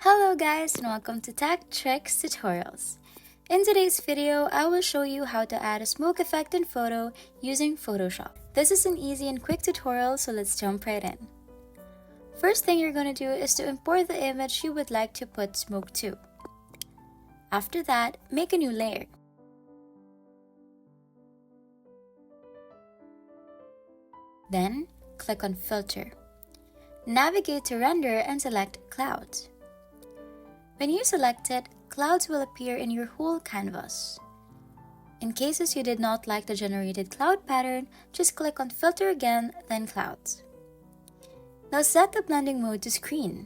Hello guys and welcome to Tech Tricks Tutorials. In today's video, I will show you how to add a smoke effect in photo using Photoshop. This is an easy and quick tutorial, so let's jump right in. First thing you're going to do is to import the image you would like to put smoke to. After that, make a new layer. Then, click on Filter. Navigate to Render and select Clouds. When you select it, clouds will appear in your whole canvas. In cases you did not like the generated cloud pattern, just click on Filter again, then Clouds. Now set the blending mode to Screen.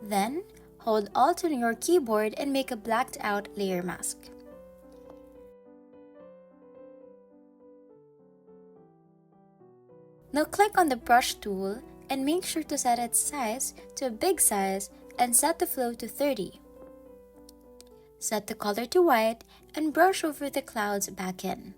Then, hold Alt on your keyboard and make a blacked out layer mask. Now click on the Brush tool and make sure to set its size to a big size and set the flow to 30. Set the color to white and brush over the clouds back in.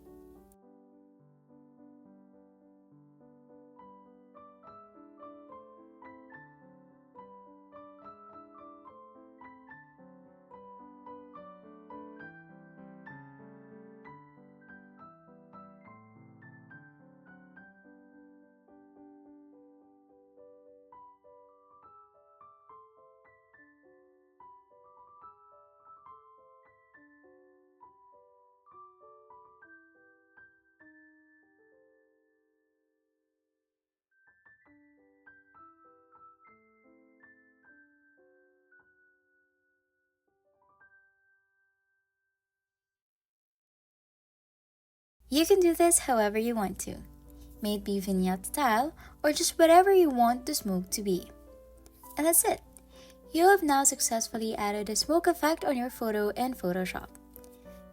You can do this however you want to. May it be vignette style or just whatever you want the smoke to be. And that's it. You have now successfully added a smoke effect on your photo in Photoshop.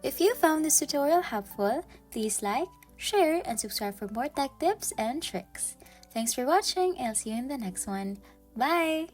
If you found this tutorial helpful, please like, share, and subscribe for more tech tips and tricks. Thanks for watching and I'll see you in the next one. Bye!